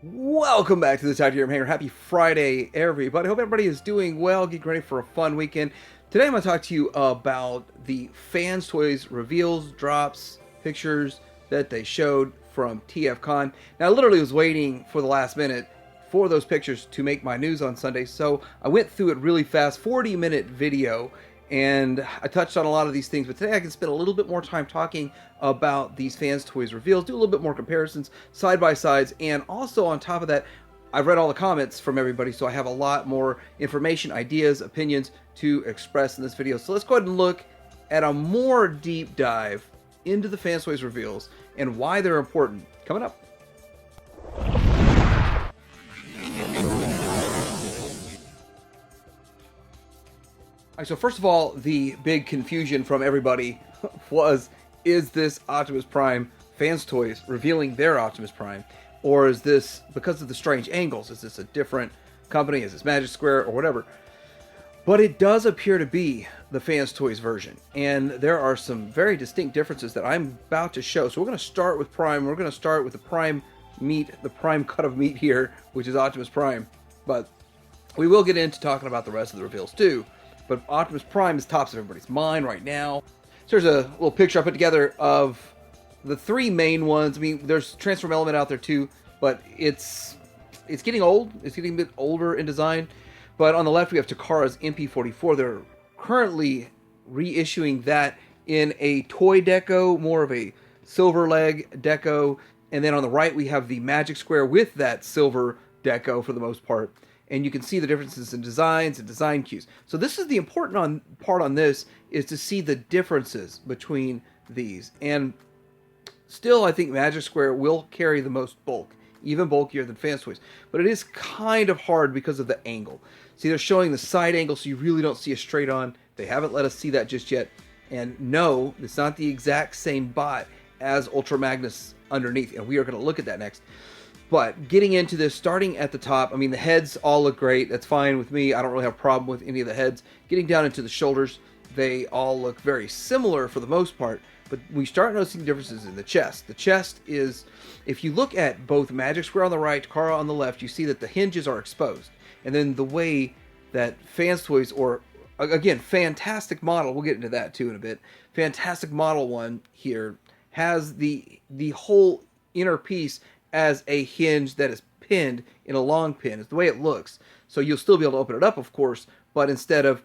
Welcome back to the Titanium Hanger. Happy Friday, everybody. Hope everybody is doing well, getting ready for a fun weekend. Today I'm going to talk to you about the Fanstoys reveals, drops, pictures that they showed from Tfcon. Now, I literally was waiting for the last minute for those pictures to make my news on Sunday, so I went through it really fast, 40-minute video, and I touched on a lot of these things, but today I can spend a little bit more time talking about these Fanstoys reveals, do a little bit more comparisons, side-by-sides, and also on top of that, I've read all the comments from everybody, so I have a lot more information, ideas, opinions to express in this video. So let's go ahead and look at a more deep dive into the Fanstoys reveals and why they're important coming up. So first of all, the big confusion from everybody was, is this Optimus Prime Fanstoys revealing their Optimus Prime? Or is this, because of the strange angles, is this a different company? Is this Magic Square or whatever? But it does appear to be the Fanstoys version. And there are some very distinct differences that I'm about to show. So we're going to start with Prime. We're going to start with the Prime meat, the Prime cut of meat here, which is Optimus Prime. But we will get into talking about the rest of the reveals too. But Optimus Prime is tops of everybody's mind right now. So there's a little picture I put together of the three main ones. I mean, there's Transform Element out there too, but it's getting old. It's getting a bit older in design. But on the left, we have Takara's MP44. They're currently reissuing that in a toy deco, more of a silver leg deco. And then on the right, we have the Magic Square with that silver deco for the most part. And you can see the differences in designs and design cues. So this is the important part on this, is to see the differences between these. And still, I think Magic Square will carry the most bulk, even bulkier than Fanstoys. But it is kind of hard because of the angle. See, they're showing the side angle, so you really don't see a straight on. They haven't let us see that just yet. And no, it's not the exact same bot as Ultra Magnus underneath. And we are going to look at that next. But getting into this, starting at the top, I mean, the heads all look great. That's fine with me. I don't really have a problem with any of the heads. Getting down into the shoulders, they all look very similar for the most part. But we start noticing differences in the chest. The chest is, if you look at both Magic Square on the right, Takara on the left, you see that the hinges are exposed. And then the way that Fanstoys, or again, fantastic model, we'll get into that too in a bit. Fantastic model one here has the whole inner piece as a hinge that is pinned in a long pin. It's the way it looks. So you'll still be able to open it up, of course, but instead of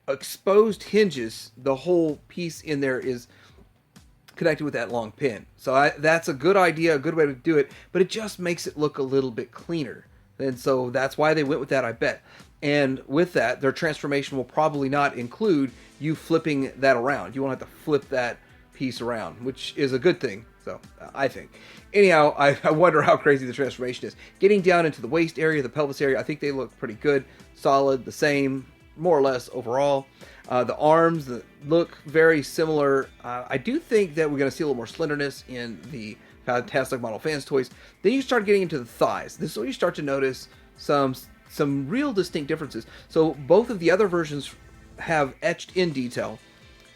exposed hinges, the whole piece in there is connected with that long pin. So that's a good idea, a good way to do it, but it just makes it look a little bit cleaner. And so that's why they went with that, I bet. And with that, their transformation will probably not include you flipping that around. You won't have to flip that piece around, which is a good thing. So I think. Anyhow, I wonder how crazy the transformation is. Getting down into the waist area, the pelvis area, I think they look pretty good. Solid, the same, more or less overall. The arms look very similar. I do think that we're going to see a little more slenderness in the Fantastic Model Fanstoys. Then you start getting into the thighs. This is where you start to notice some real distinct differences. So both of the other versions have etched in detail,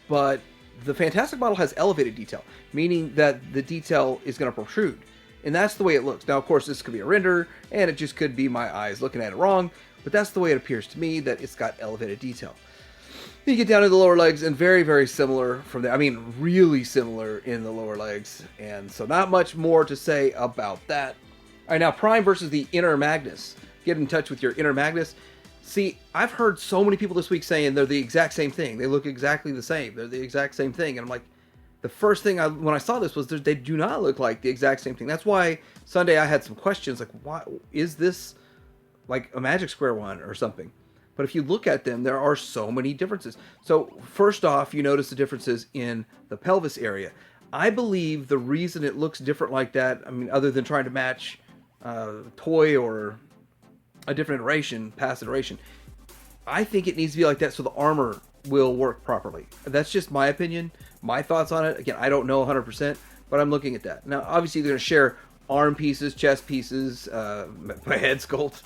but the Fantastic model has elevated detail, meaning that the detail is going to protrude. And that's the way it looks. Now, of course, this could be a render, and it just could be my eyes looking at it wrong, but that's the way it appears to me, that it's got elevated detail. Then you get down to the lower legs, and very, very similar from there. I mean, really similar in the lower legs. And so not much more to say about that. All right, now Prime versus the Inner Magnus. Get in touch with your Inner Magnus. See, I've heard so many people this week saying they're the exact same thing. They look exactly the same. They're the exact same thing. And I'm like, the first thing when I saw this was they do not look like the exact same thing. That's why Sunday I had some questions like, why is this like a Magic Square one or something? But if you look at them, there are so many differences. So first off, you notice the differences in the pelvis area. I believe the reason it looks different like that, I mean, other than trying to match toy or a different iteration, past iteration, I think it needs to be like that so the armor will work properly. That's just my opinion, my thoughts on it. Again, I don't know 100%, but I'm looking at that. Now, obviously, they're going to share arm pieces, chest pieces, my head sculpt.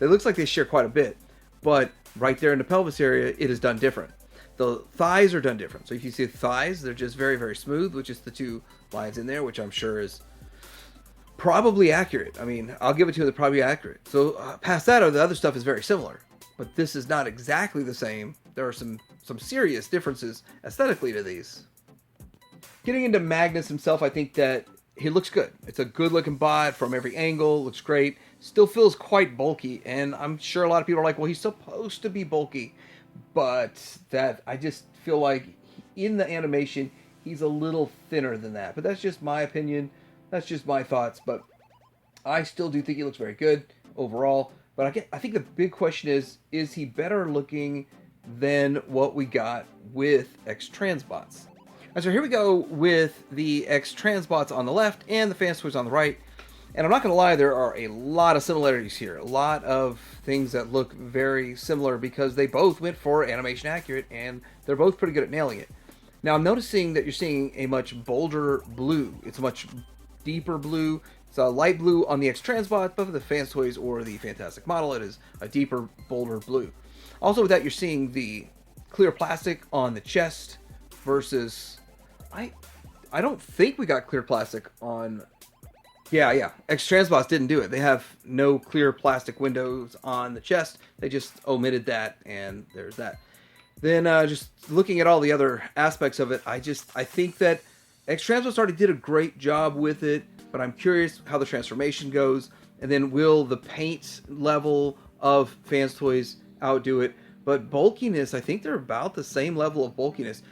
It looks like they share quite a bit, but right there in the pelvis area, it is done different. The thighs are done different. So if you see the thighs, they're just very, very smooth, which is the two lines in there, which I'm sure is probably accurate. I mean, I'll give it to you, they're probably accurate. So past that, the other stuff is very similar. But this is not exactly the same. There are some serious differences aesthetically to these. Getting into Magnus himself, I think that he looks good. It's a good looking bot from every angle, looks great. Still feels quite bulky, and I'm sure a lot of people are like, well, he's supposed to be bulky. But that, I just feel like in the animation, he's a little thinner than that. But that's just my opinion. That's just my thoughts. But I still do think he looks very good overall. But I think the big question is he better looking than what we got with X-Transbots? And so here we go with the X-Transbots on the left and the Fanstoys on the right. And I'm not going to lie, there are a lot of similarities here. A lot of things that look very similar because they both went for animation accurate and they're both pretty good at nailing it. Now I'm noticing that you're seeing a much bolder blue. It's a much deeper blue. It's a light blue on the X-Transbot, but for the Fanstoys or the Fantastic model, it is a deeper, bolder blue. Also with that, you're seeing the clear plastic on the chest versus... I don't think we got clear plastic on... Yeah. X-Transbots didn't do it. They have no clear plastic windows on the chest. They just omitted that, and there's that. Then just looking at all the other aspects of it, I think that X-Transbots already did a great job with it, but I'm curious how the transformation goes, and then will the paint level of Fanstoys outdo it? But bulkiness, I think they're about the same level of bulkiness.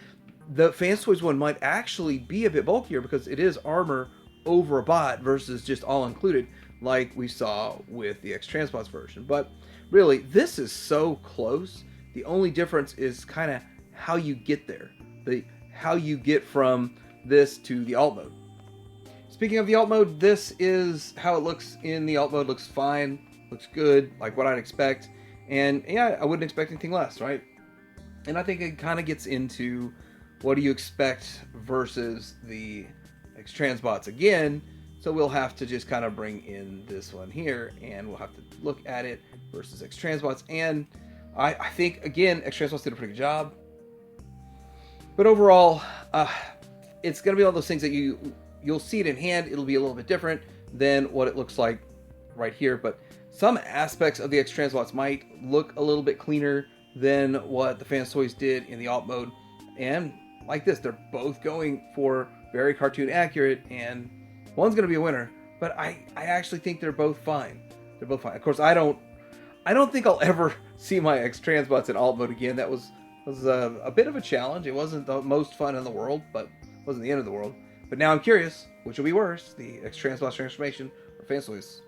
The Fanstoys one might actually be a bit bulkier because it is armor over a bot versus just all included like we saw with the X-Transbots version. But really, this is so close. The only difference is kind of how you get there. How you get from this to the alt mode. Speaking of the alt mode, this is how it looks in the alt mode. Looks fine, looks good, like what I'd expect. And yeah, I wouldn't expect anything less, right? And I think it kind of gets into what do you expect versus the X-Transbots again. So we'll have to just kind of bring in this one here, and we'll have to look at it versus X-Transbots. And I think, again, X-Transbots did a pretty good job. But overall, it's going to be one of those things that you'll see it in hand. It'll be a little bit different than what it looks like right here. But some aspects of the X-Transbots might look a little bit cleaner than what the Fanstoys did in the alt mode. And like this, they're both going for very cartoon accurate, and one's going to be a winner. But I actually think they're both fine. They're both fine. Of course, I don't think I'll ever see my X-Transbots in alt mode again. That was a bit of a challenge. It wasn't the most fun in the world, but it wasn't the end of the world. But now I'm curious, which will be worse, the X-Transbots transformation or Fanstoys?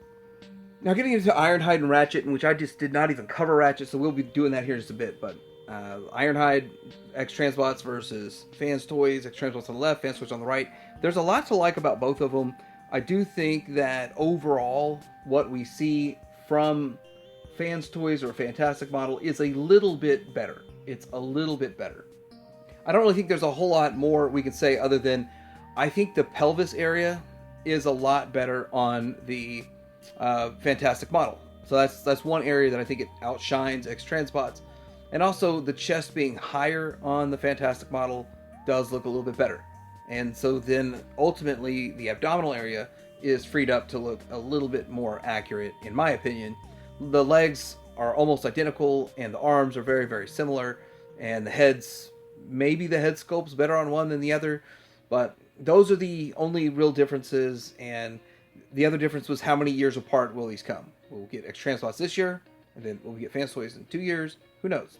Now getting into Ironhide and Ratchet, in which I just did not even cover Ratchet, so we'll be doing that here in just a bit. But Ironhide, X-Transbots versus Fanstoys, X-Transbots on the left, Fanstoys on the right. There's a lot to like about both of them. I do think that overall, what we see from Fanstoys or Fantastic model is a little bit better. It's a little bit better. I don't really think there's a whole lot more we can say other than I think the pelvis area is a lot better on the Fantastic model. So that's one area that I think it outshines X-Transbots. And also the chest being higher on the Fantastic model does look a little bit better. And so then ultimately the abdominal area is freed up to look a little bit more accurate, in my opinion. The legs are almost identical and the arms are very, very similar. And the heads, maybe the head sculpt's better on one than the other. But those are the only real differences. And the other difference was how many years apart will these come. We'll get X-Transbots this year, and then we'll get Fanstoys in 2 years. Who knows?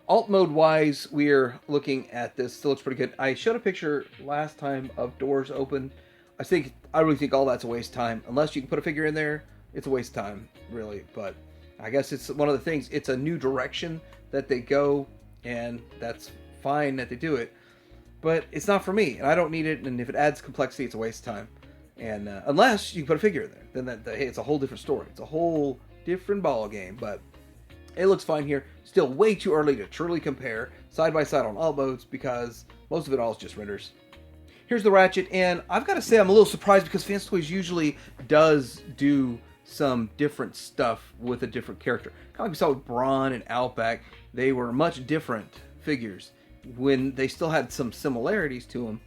Alt mode wise, we're looking at this. Still looks pretty good. I showed a picture last time of doors open. I really think all that's a waste of time. Unless you can put a figure in there, it's a waste of time, really. But I guess it's one of the things. It's a new direction that they go, and that's fine that they do it. But it's not for me, and I don't need it. And if it adds complexity, it's a waste of time. And unless you can put a figure in there, then hey, it's a whole different story. It's a whole different ball game. But it looks fine here. Still way too early to truly compare side by side on all modes because most of it all is just renders. Here's the Ratchet, and I've got to say I'm a little surprised because Fanstoys usually does do some different stuff with a different character. Kind of like we saw with Brawn and Outback. They were much different figures when they still had some similarities to them,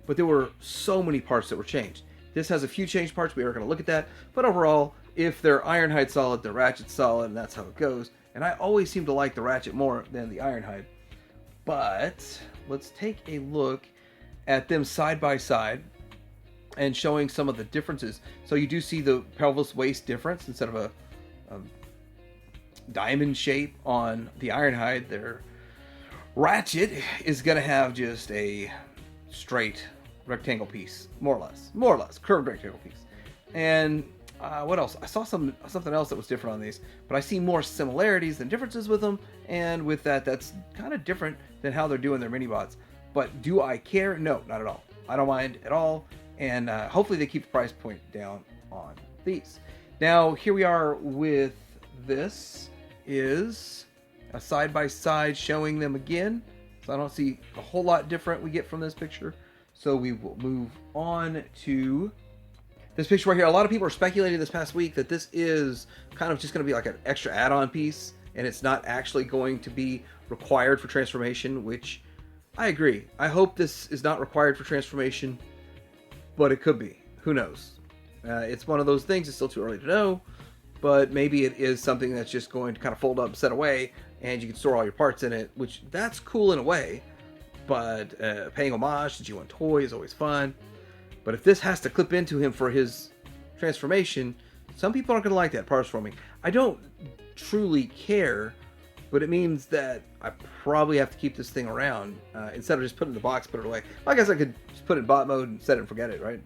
but there were so many parts that were changed. This has a few change parts. We are going to look at that. But overall, if they're Ironhide solid, the Ratchet's solid, and that's how it goes. And I always seem to like the Ratchet more than the Ironhide. But let's take a look at them side by side and showing some of the differences. So you do see the pelvis waist difference. Instead of a diamond shape on the Ironhide, their Ratchet is going to have just a straight rectangle piece, more or less, curved rectangle piece. And what else? I saw something else that was different on these, but I see more similarities than differences with them. And with that, that's kind of different than how they're doing their mini bots. But do I care? No, not at all. I don't mind at all. And hopefully they keep the price point down on these. Now, here we are with this is a side-by-side showing them again. So I don't see a whole lot different we get from this picture. So we will move on to this picture right here. A lot of people are speculating this past week that this is kind of just going to be like an extra add-on piece, and it's not actually going to be required for transformation, which I agree. I hope this is not required for transformation, but it could be. Who knows? It's one of those things. It's still too early to know, but maybe it is something that's just going to kind of fold up, set away, and you can store all your parts in it, which that's cool in a way. But paying homage to G1 Toy is always fun. But if this has to clip into him for his transformation, some people aren't going to like that parts forming. I don't truly care, but it means that I probably have to keep this thing around instead of just putting it in the box, put it away. Well, I guess I could just put it in bot mode and set it and forget it, right?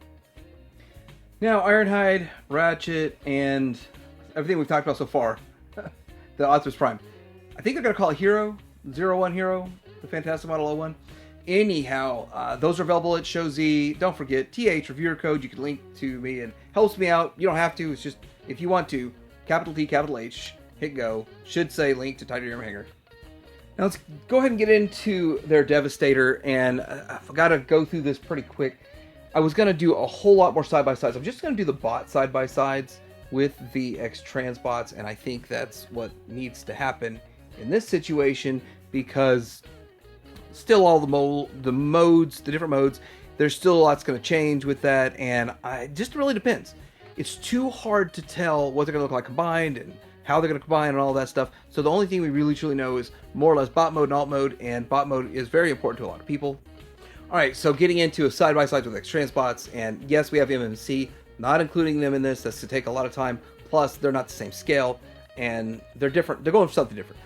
Now, Ironhide, Ratchet, and everything we've talked about so far, the Optimus Prime. I think they're going to call it Hero, 01 Hero, the Fantastic Model 01. Anyhow, those are available at Show Z. Don't forget, TH reviewer code. You can link to me and helps me out. You don't have to. It's just, if you want to, capital T, capital H, hit go. Should say link to titanium hanger. Now let's go ahead and get into their Devastator, and I've got to go through this pretty quick. I was going to do a whole lot more side-by-sides. I'm just going to do the bot side-by-sides with the X-Trans bots, and I think that's what needs to happen in this situation, because still all the modes, the different modes, there's still a lot's going to change with that, and it just really depends. It's too hard to tell what they're going to look like combined and how they're going to combine and all that stuff. So the only thing we really truly know is more or less bot mode and alt mode, and bot mode is very important to a lot of people. Alright, so getting into a side-by-side with X-Trans bots, and yes, we have MMC, not including them in this. That's to take a lot of time. Plus, they're not the same scale, and they're different. They're going for something different.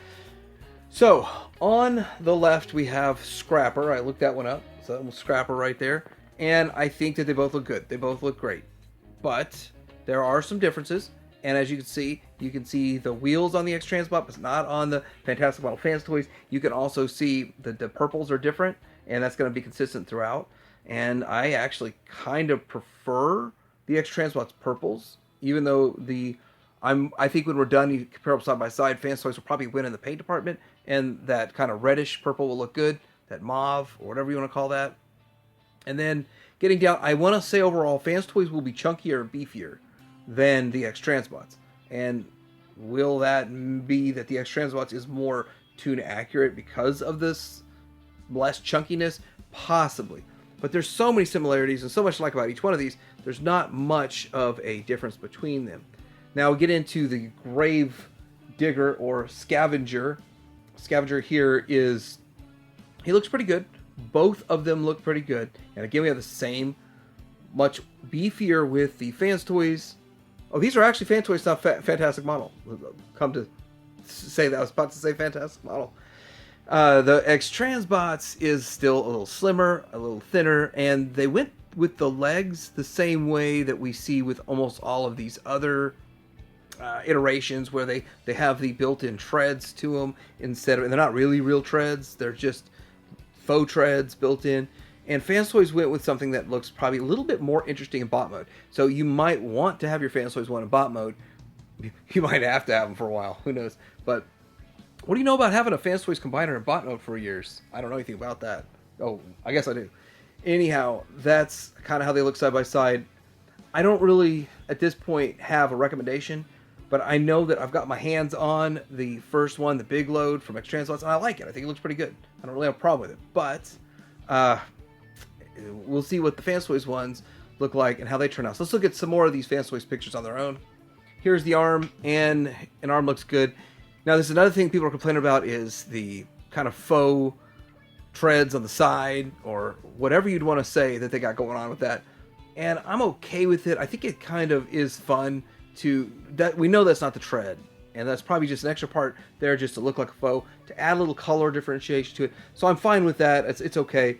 So, on the left, we have Scrapper. I looked that one up. So, that was Scrapper right there. And I think that they both look good. They both look great. But there are some differences. And as you can see the wheels on the X-Trans bot, but it's not on the Fantastic Model Fanstoys. You can also see the purples are different, and that's going to be consistent throughout. And I actually kind of prefer the X-Trans bot's purples, even though I think when we're done, you compare them side by side, Fanstoys will probably win in the paint department, and that kind of reddish purple will look good, that mauve, or whatever you want to call that. And then getting down, I want to say overall, Fanstoys will be chunkier and beefier than the X-Trans bots. And will that be that the X-Trans bots is more tune accurate because of this less chunkiness? Possibly. But there's so many similarities and so much to like about each one of these, there's not much of a difference between them. Now we get into the Grave Digger or Scavenger. Scavenger here he looks pretty good. Both of them look pretty good. And again, we have the same, much beefier with the Fanstoys. Oh, these are actually Fantoys, not Fantastic Model. Come to say that. I was about to say Fantastic Model. The X-Trans bots is still a little slimmer, a little thinner, and they went with the legs the same way that we see with almost all of these other iterations, where they have the built-in treads to them and they're not really real treads, they're just faux treads built in. And Fanstoys went with something that looks probably a little bit more interesting in bot mode. So you might want to have your Fanstoys one in bot mode. You might have to have them for a while, who knows. But what do you know about having a Fanstoys combiner in bot mode for years? I don't know anything about that. Oh, I guess I do. Anyhow, that's kind of how they look side by side. I don't really, at this point, have a recommendation, but I know that I've got my hands on the first one, the Big Load from X-Trans bots, and I like it. I think it looks pretty good. I don't really have a problem with it. But we'll see what the Fanstoys ones look like and how they turn out. So let's look at some more of these Fanstoys pictures on their own. Here's the arm, and an arm looks good. Now, there's another thing people are complaining about is the kind of faux treads on the side, or whatever you'd want to say that they got going on with that. And I'm okay with it. I think it kind of is fun to, that we know that's not the tread, and that's probably just an extra part there just to look like a faux, to add a little color differentiation to it. So I'm fine with that. It's okay.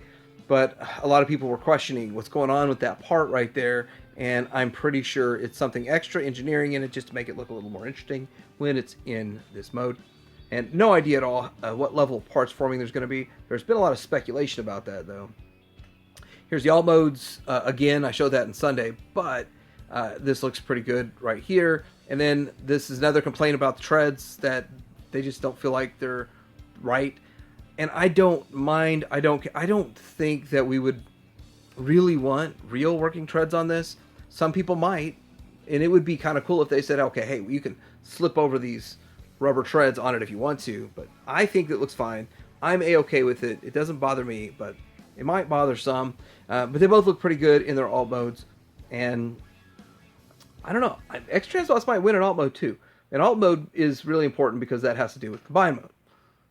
But a lot of people were questioning what's going on with that part right there, and I'm pretty sure it's something extra engineering in it just to make it look a little more interesting when it's in this mode. And no idea at all what level of parts forming there's going to be. There's been a lot of speculation about that, though. Here's the alt modes. Again, I showed that in Sunday, but this looks pretty good right here. And then this is another complaint about the treads, that they just don't feel like they're right. And I don't mind. I don't think that we would really want real working treads on this. Some people might, and it would be kind of cool if they said, okay, hey, you can slip over these rubber treads on it if you want to. But I think it looks fine. I'm a-okay with it. It doesn't bother me, but it might bother some. But they both look pretty good in their alt modes. And I don't know. X-Transbots might win in alt mode too. And alt mode is really important because that has to do with combine mode.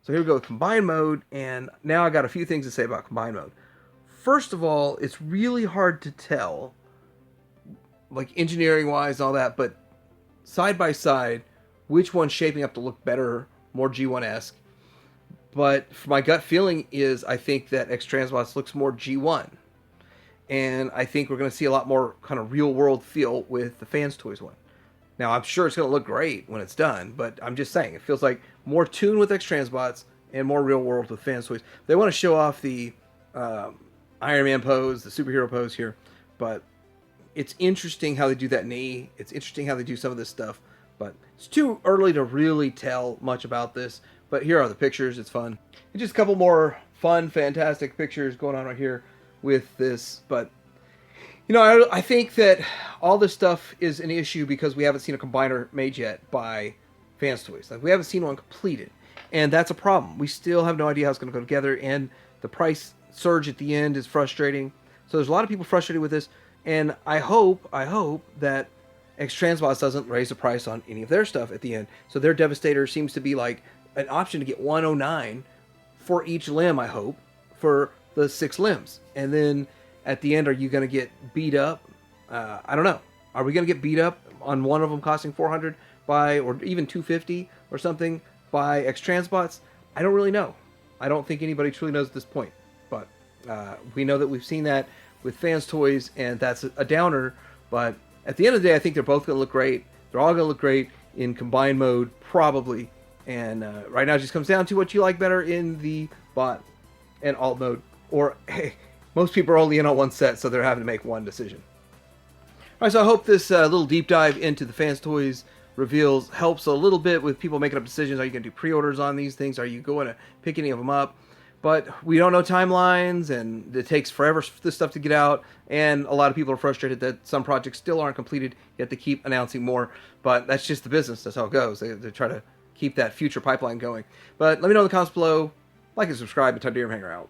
So here we go with combine mode, and now I got a few things to say about combine mode. First of all, it's really hard to tell, like engineering-wise and all that, but side by side, which one's shaping up to look better, more G1-esque. But my gut feeling is I think that X-Transbots looks more G1. And I think we're going to see a lot more kind of real-world feel with the Fanstoys one. Now, I'm sure it's going to look great when it's done, but I'm just saying, it feels like more tuned with X-Transbots and more real-world with Fanstoys. They want to show off the Iron Man pose, the superhero pose here, but it's interesting how they do that knee. It's interesting how they do some of this stuff, but it's too early to really tell much about this. But here are the pictures. It's fun. And just a couple more fun, fantastic pictures going on right here with this, but you know, I think that all this stuff is an issue because we haven't seen a combiner made yet by Fanstoys. Like, we haven't seen one completed, and that's a problem. We still have no idea how it's going to go together, and the price surge at the end is frustrating. So there's a lot of people frustrated with this, and I hope that X-Transbots doesn't raise the price on any of their stuff at the end. So their Devastator seems to be like an option to get 109 for each limb, I hope, for the 6 limbs. And then at the end, are you going to get beat up? I don't know. Are we going to get beat up on one of them costing 400 by, or even 250 or something by X-Transbots? I don't really know. I don't think anybody truly knows at this point. But we know that we've seen that with Fanstoys, and that's a downer. But at the end of the day, I think they're both going to look great. They're all going to look great in combined mode, probably. And right now, it just comes down to what you like better in the bot and alt mode. Or, hey, most people are only in on one set, so they're having to make one decision. All right, so I hope this little deep dive into the Fanstoys reveals helps a little bit with people making up decisions. Are you going to do pre-orders on these things? Are you going to pick any of them up? But we don't know timelines, and it takes forever for this stuff to get out, and a lot of people are frustrated that some projects still aren't completed, yet they keep announcing more. But that's just the business. That's how it goes. They try to keep that future pipeline going. But let me know in the comments below. Like and subscribe, and Tfcon Hanger out.